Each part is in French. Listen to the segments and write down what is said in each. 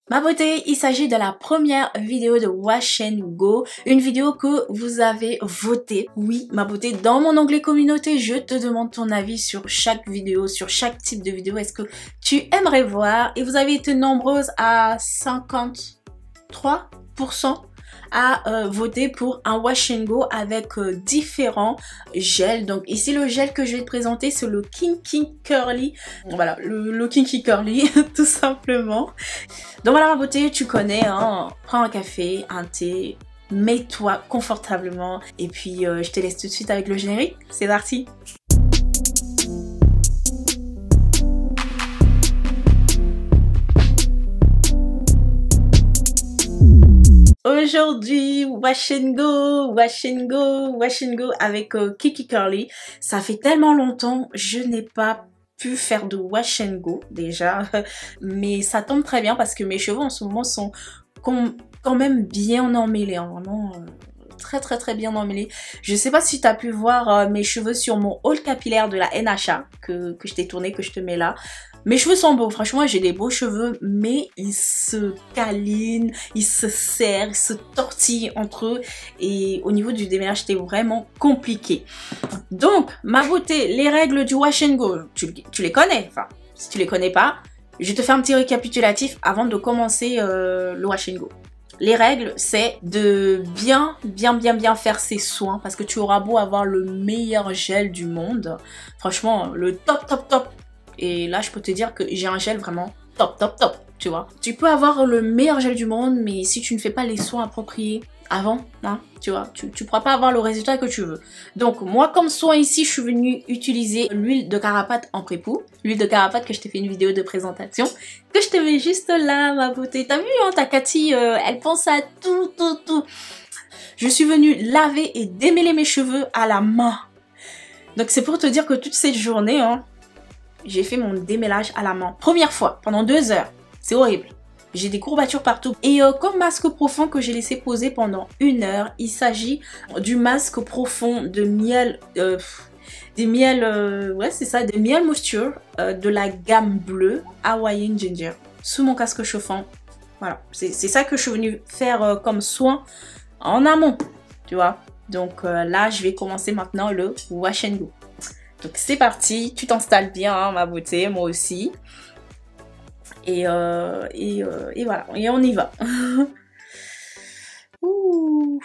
Ma beauté, il s'agit de la première vidéo de Wash and Go, une vidéo que vous avez votée. Oui, ma beauté, dans mon onglet communauté, je te demande ton avis sur chaque vidéo, sur chaque type de vidéo. Est-ce que tu aimerais voir? Et vous avez été nombreuses à 53% à voter pour un Wash and Go avec différents gels. Donc ici le gel que je vais te présenter c'est le Kinky Curly. Voilà, le Kinky Curly tout simplement. Donc voilà ma beauté, tu connais, hein, prends un café, un thé, mets-toi confortablement et puis je te laisse tout de suite avec le générique. C'est parti. Aujourd'hui, wash and go, wash and go, wash and go avec Kinky Curly. Ça fait tellement longtemps, je n'ai pas pu faire de wash and go déjà, mais ça tombe très bien parce que mes cheveux en ce moment sont quand même bien emmêlés, hein, vraiment très bien emmêlés. Je sais pas si tu as pu voir mes cheveux sur mon haul capillaire de la NHA que je t'ai tourné, que je te mets là. Mes cheveux sont beaux, franchement j'ai des beaux cheveux, mais ils se câlinent, ils se serrent, ils se tortillent entre eux et au niveau du démêlage c'était vraiment compliqué. Donc ma beauté, les règles du wash and go, tu les connais, enfin si tu les connais pas, je te fais un petit récapitulatif avant de commencer le wash and go. Les règles, c'est de bien faire ses soins parce que tu auras beau avoir le meilleur gel du monde, franchement le top. Et là, je peux te dire que j'ai un gel vraiment top, tu vois. Tu peux avoir le meilleur gel du monde, mais si tu ne fais pas les soins appropriés avant, hein, tu vois, tu pourras pas avoir le résultat que tu veux. Donc, moi, comme soin ici, je suis venue utiliser l'huile de Carapate en pré-pou. L'huile de Carapate que je t'ai fait une vidéo de présentation, que je te mets juste là, ma beauté. T'as vu, hein, ta Cathy, elle pense à tout. Je suis venue laver et démêler mes cheveux à la main. Donc, c'est pour te dire que toute cette journée, hein, j'ai fait mon démêlage à la main. Première fois, pendant 2 heures. C'est horrible. J'ai des courbatures partout. Et comme masque profond que j'ai laissé poser pendant 1 heure, il s'agit du masque profond de miel. Ouais c'est ça, de miel moisture de la gamme bleue Hawaiian Ginger. Sous mon casque chauffant. Voilà, c'est ça que je suis venue faire comme soin en amont. Tu vois. Donc là, je vais commencer maintenant le wash and go. Donc c'est parti, tu t'installes bien, hein, ma beauté, moi aussi. Et voilà, et on y va. Ouh,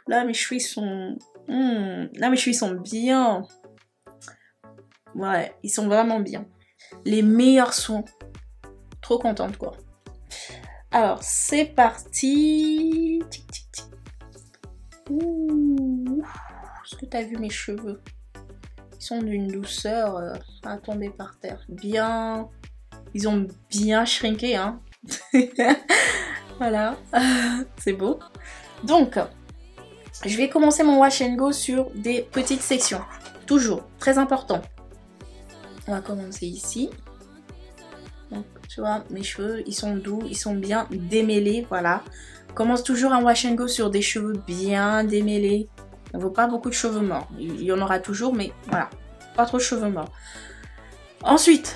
là mes cheveux sont... là mes cheveux sont bien. Ouais, ils sont vraiment bien. Les meilleurs soins. Trop contente quoi. Alors c'est parti. Ouh, est-ce que t'as vu mes cheveux? Ils sont d'une douceur à tomber par terre. Bien... Ils ont bien shrinké, hein. Voilà. C'est beau. Donc, je vais commencer mon wash and go sur des petites sections. Toujours. Très important. On va commencer ici. Donc, tu vois, mes cheveux, ils sont doux. Ils sont bien démêlés. Voilà. Commence toujours un wash and go sur des cheveux bien démêlés. Il ne faut pas beaucoup de cheveux morts. Il y en aura toujours, mais voilà. Pas trop de cheveux morts. Ensuite,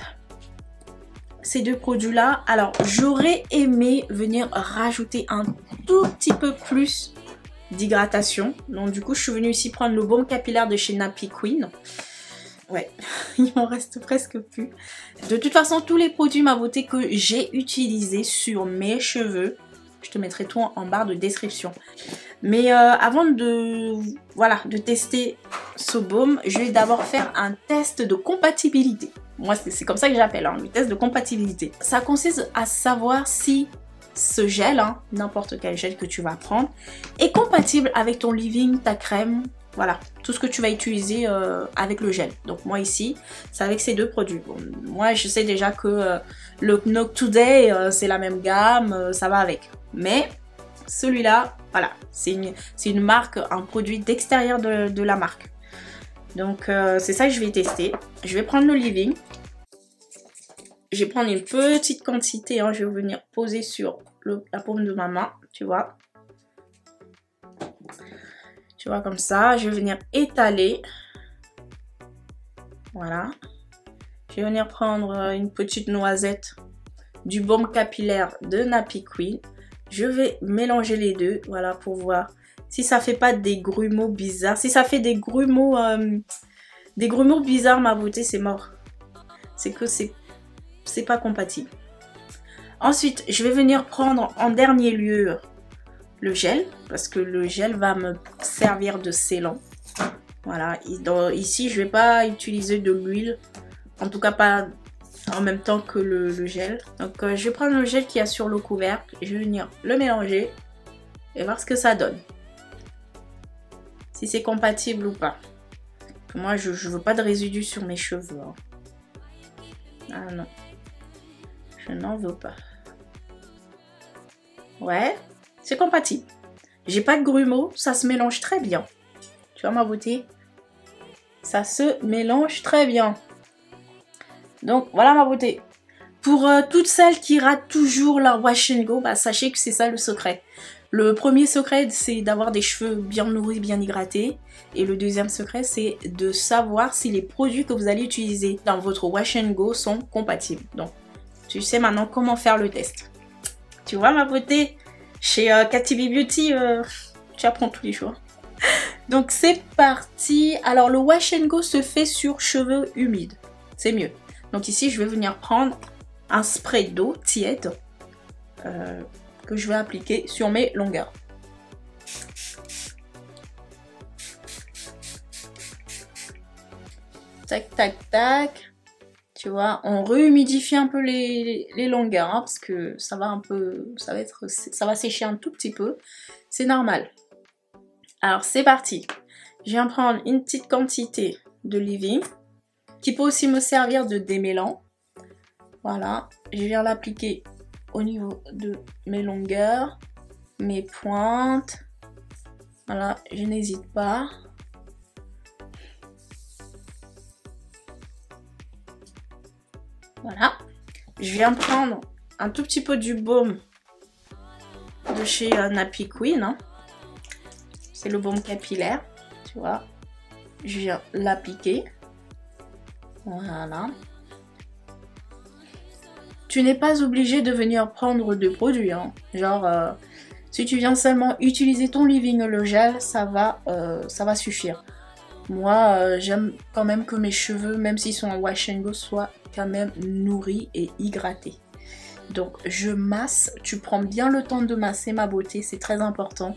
ces deux produits-là. Alors, j'aurais aimé venir rajouter un tout petit peu plus d'hydratation. Donc, du coup, je suis venue ici prendre le baume capillaire de chez Nappy Queen. Ouais, il m'en reste presque plus. De toute façon, tous les produits, ma beauté, que j'ai utilisés sur mes cheveux, je te mettrai tout en barre de description. Mais avant de tester ce baume, je vais d'abord faire un test de compatibilité. Moi, c'est comme ça que j'appelle, hein, le test de compatibilité. Ça consiste à savoir si ce gel, hein, n'importe quel gel que tu vas prendre, est compatible avec ton leave-in, ta crème, voilà, tout ce que tu vas utiliser avec le gel. Donc moi ici, c'est avec ces deux produits. Bon, moi, je sais déjà que le Knock Today, c'est la même gamme, ça va avec. Mais celui-là, voilà, c'est une marque, un produit d'extérieur de la marque. Donc c'est ça que je vais tester. Je vais prendre le leave-in. Je vais prendre une petite quantité, hein, je vais venir poser sur la paume de ma main, tu vois. Tu vois, comme ça, je vais venir étaler. Voilà. Je vais venir prendre une petite noisette du baume capillaire de Nappy Queen. Je vais mélanger les deux, voilà, pour voir si ça fait pas des grumeaux bizarres. Si ça fait des grumeaux bizarres, ma beauté, c'est mort. C'est que c'est pas compatible. Ensuite, je vais venir prendre en dernier lieu le gel, parce que le gel va me servir de scellant. Voilà, ici je vais pas utiliser de l'huile, en tout cas pas en même temps que le gel. Donc je vais prendre le gel qu'il y a sur le couvercle, je vais venir le mélanger et voir ce que ça donne. Si c'est compatible ou pas. Moi je veux pas de résidus sur mes cheveux. Hein. Ah non, je n'en veux pas. Ouais, c'est compatible. J'ai pas de grumeaux, ça se mélange très bien. Tu vois ma beauté? Ça se mélange très bien. Donc voilà ma beauté. Pour toutes celles qui ratent toujours leur wash and go, bah, sachez que c'est ça le secret. Le premier secret, c'est d'avoir des cheveux bien nourris, bien hydratés. Et le deuxième secret, c'est de savoir si les produits que vous allez utiliser dans votre wash and go sont compatibles. Donc, tu sais maintenant comment faire le test. Tu vois ma beauté? Chez Katy B Beauty, tu apprends tous les jours. Donc c'est parti. Alors le wash and go se fait sur cheveux humides. C'est mieux. Donc ici je vais venir prendre un spray d'eau tiède que je vais appliquer sur mes longueurs. Tac tac tac. Tu vois, on rehumidifie un peu les longueurs hein, parce que ça va sécher un tout petit peu. C'est normal. Alors c'est parti. Je viens prendre une petite quantité de leave-in qui peut aussi me servir de démêlant. Voilà, je viens l'appliquer au niveau de mes longueurs, mes pointes. Voilà, je n'hésite pas. Voilà, je viens prendre un tout petit peu du baume de chez Nappy Queen. Hein. C'est le baume capillaire, tu vois. Je viens l'appliquer. Voilà. Tu n'es pas obligé de venir prendre de produits. Hein. Genre, si tu viens seulement utiliser ton leave-in, le gel, ça va suffire. Moi, j'aime quand même que mes cheveux, même s'ils sont en wash and go, soient quand même nourris et hydratés. Donc, je masse. Tu prends bien le temps de masser ma beauté, c'est très important.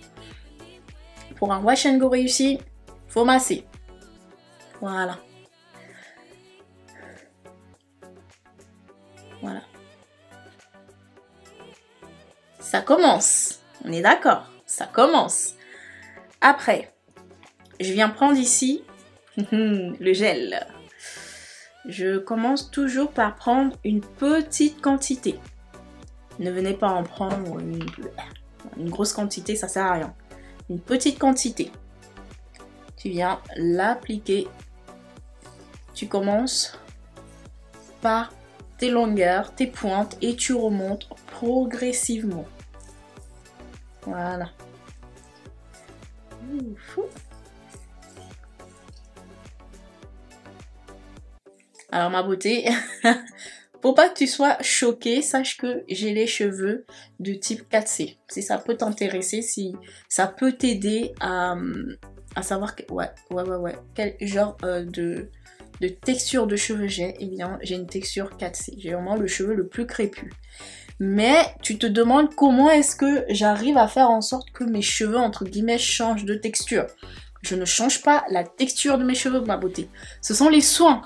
Pour un wash and go réussi, faut masser. Voilà. Voilà. Ça commence. On est d'accord. Ça commence. Après, je viens prendre ici le gel. Je commence toujours par prendre une petite quantité. Ne venez pas en prendre une grosse quantité, ça sert à rien. Une petite quantité. Tu viens l'appliquer. Tu commences par tes longueurs, tes pointes et tu remontes progressivement. Voilà. Alors ma beauté, pour pas que tu sois choquée, sache que j'ai les cheveux de type 4C. Si ça peut t'intéresser, si ça peut t'aider à savoir quel genre de texture de cheveux j'ai, eh bien j'ai une texture 4C. J'ai vraiment le cheveu le plus crépus. Mais tu te demandes comment est-ce que j'arrive à faire en sorte que mes cheveux, entre guillemets, changent de texture. Je ne change pas la texture de mes cheveux, ma beauté. Ce sont les soins.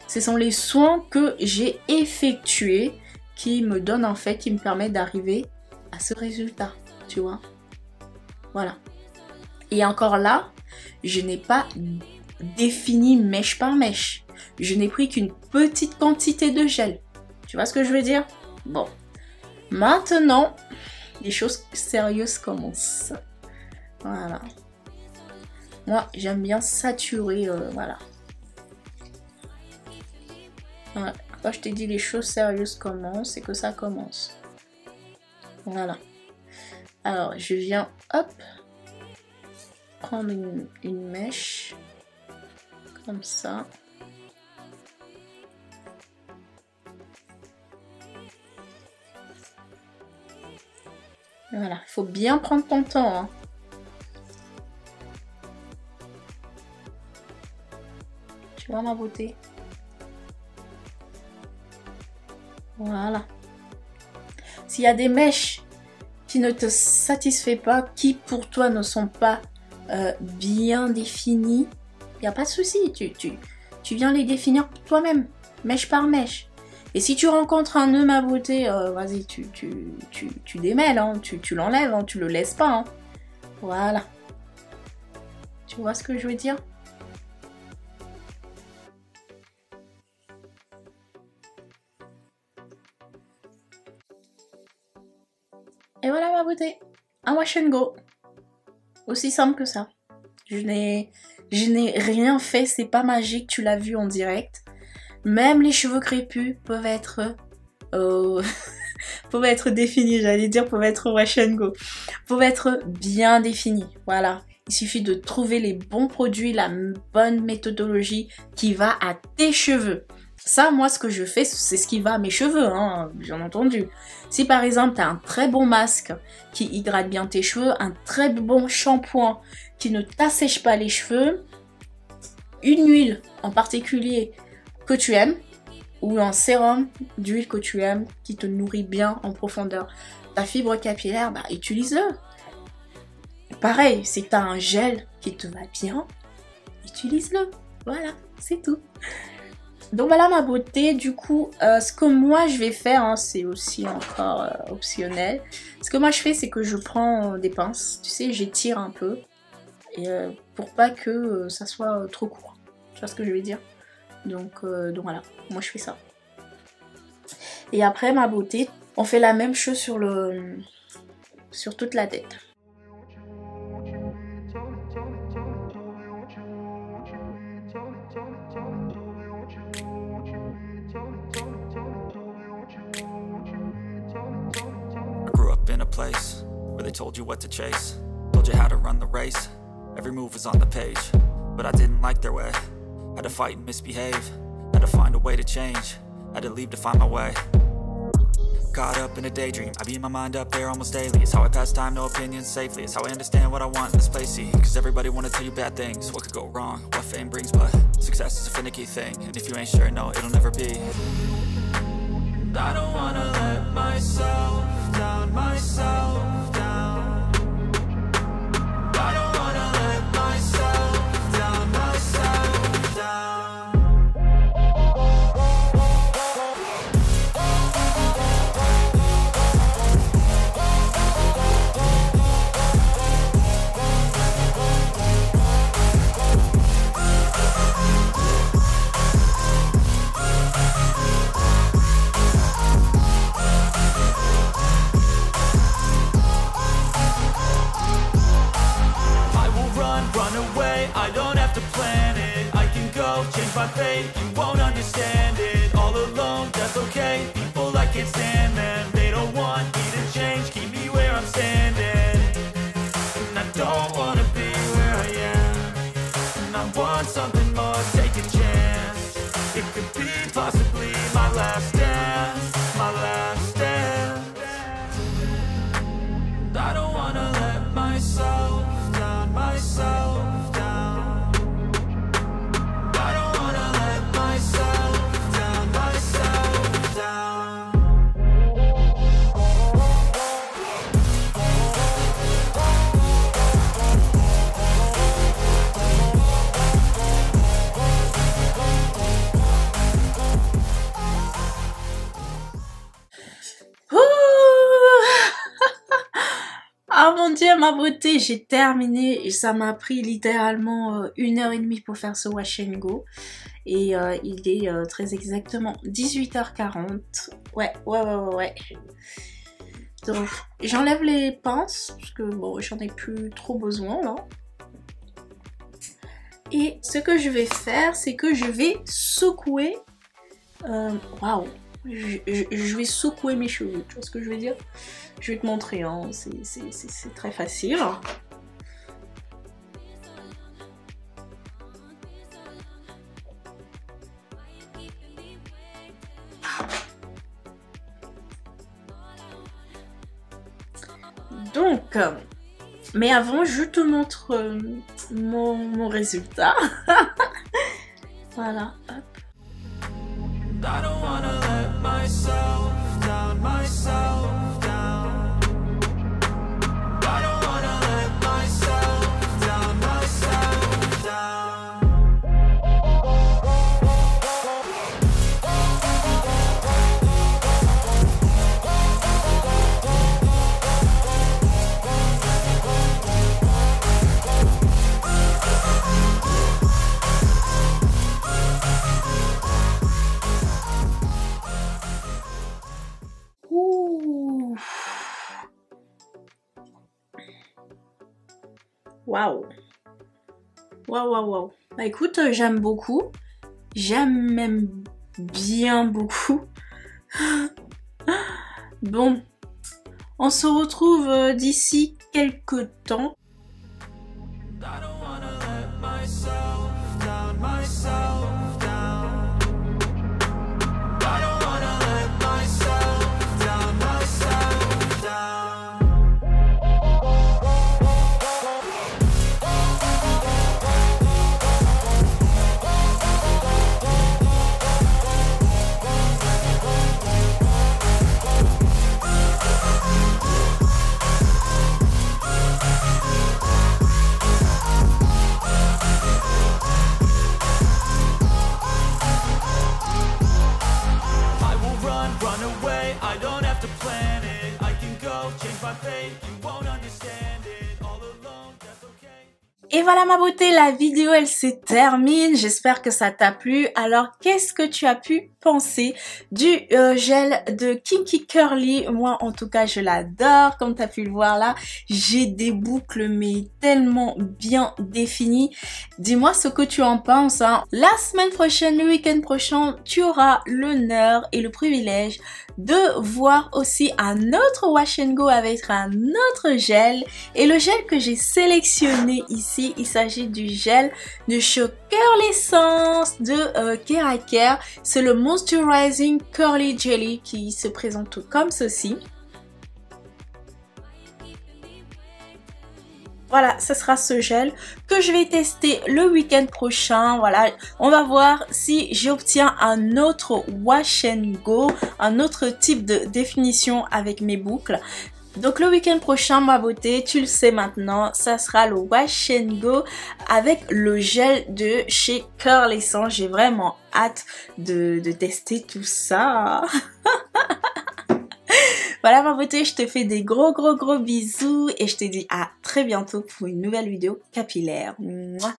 Ce sont les soins que j'ai effectués qui me donnent en fait, qui me permettent d'arriver à ce résultat. Tu vois? Voilà. Et encore là, je n'ai pas défini mèche par mèche. Je n'ai pris qu'une petite quantité de gel. Tu vois ce que je veux dire? Bon. Maintenant, les choses sérieuses commencent. Voilà. Moi, j'aime bien saturer, voilà. Ouais. Quand je t'ai dit les choses sérieuses commencent, c'est que ça commence. Voilà. Alors, je viens, hop, prendre une mèche. Comme ça. Voilà, il faut bien prendre ton temps. Hein. Tu vois ma beauté? Voilà. S'il y a des mèches qui ne te satisfait pas, qui pour toi ne sont pas bien définies, il n'y a pas de souci, tu viens les définir toi-même, mèche par mèche. Et si tu rencontres un nœud ma beauté, vas-y, tu démêles, hein, tu l'enlèves, hein, tu le laisses pas. Hein. Voilà. Tu vois ce que je veux dire? Et voilà ma beauté, un wash and go. Aussi simple que ça. Je n'ai rien fait, c'est pas magique, tu l'as vu en direct. Même les cheveux crépus peuvent être peuvent être définis, j'allais dire peuvent être wash and go. Peuvent être bien définis, voilà. Il suffit de trouver les bons produits, la bonne méthodologie qui va à tes cheveux. Ça, moi, ce que je fais, c'est ce qui va à mes cheveux, hein, bien entendu. Si par exemple, tu as un très bon masque qui hydrate bien tes cheveux, un très bon shampoing qui ne t'assèche pas les cheveux, une huile en particulier que tu aimes, ou un sérum d'huile que tu aimes qui te nourrit bien en profondeur, ta fibre capillaire, bah, utilise-le. Pareil, si tu as un gel qui te va bien, utilise-le. Voilà, c'est tout. Donc voilà ma beauté, du coup, ce que moi je vais faire, hein, c'est aussi encore optionnel. Ce que moi je fais, c'est que je prends des pinces, tu sais, j'étire un peu, et, pour pas que ça soit trop court. Tu vois ce que je veux dire? Donc voilà, moi je fais ça. Et après ma beauté, on fait la même chose sur toute la tête. Place where they told you what to chase, told you how to run the race, every move was on the page, but I didn't like their way, had to fight and misbehave, had to find a way to change, had to leave to find my way. Caught up in a daydream, I beat my mind up there almost daily. It's how I pass time, no opinions safely. It's how I understand what I want in this place, see. Cause everybody wanna tell you bad things, what could go wrong, what fame brings. But success is a finicky thing, and if you ain't sure, no, it'll never be. I don't wanna let myself down, myself down. I don't wanna let myself down, myself down. Change my fate, you won't understand it. All alone, that's okay. People I can't stand them. They don't want me to change, keep me where I'm standing. And I don't wanna be where I am. And I want something more, take a chance. It could be possibly my last dance, my last dance. And I don't wanna let myself down, myself. Oh mon dieu ma beauté, j'ai terminé et ça m'a pris littéralement 1h30 pour faire ce wash and go. Et il est très exactement 18h40. Ouais. Donc j'enlève les pinces parce que bon j'en ai plus trop besoin là. Et ce que je vais faire, c'est que je vais secouer. Waouh! Je vais secouer mes cheveux, tu vois ce que je veux dire? Je vais te montrer, hein. C'est très facile. Donc, mais avant, je te montre mon résultat. Voilà, hop. I don't wanna let myself down, myself down. I don't wanna let myself down, myself down. Waouh. Waouh, waouh, waouh. Bah écoute, j'aime beaucoup. J'aime même bien beaucoup. Bon, on se retrouve d'ici quelques temps. I don't wanna let myself down, myself down. I don't wanna let myself down, myself down. Run away, I don't have to plan it. I can go, change my fate. You won't understand it. All alone, that's okay. Et voilà ma beauté, la vidéo elle se termine. J'espère que ça t'a plu. Alors qu'est-ce que tu as pu penser du gel de Kinky Curly? Moi en tout cas je l'adore. Comme tu as pu le voir là, j'ai des boucles mais tellement bien définies. Dis-moi ce que tu en penses, hein. La semaine prochaine, le week-end prochain, tu auras l'honneur et le privilège de voir aussi un autre wash and go avec un autre gel. Et le gel que j'ai sélectionné ici, il s'agit du gel de chez Curl Essence de Keraker. C'est le Moisturizing Curly Jelly qui se présente comme ceci. Voilà, ce sera ce gel que je vais tester le week-end prochain. Voilà, on va voir si j'obtiens un autre wash and go, un autre type de définition avec mes boucles. Donc le week-end prochain, ma beauté, tu le sais maintenant, ça sera le wash and go avec le gel de chez Curl Essence. J'ai vraiment hâte de tester tout ça. Voilà ma beauté, je te fais des gros bisous et je te dis à très bientôt pour une nouvelle vidéo capillaire. Mouah.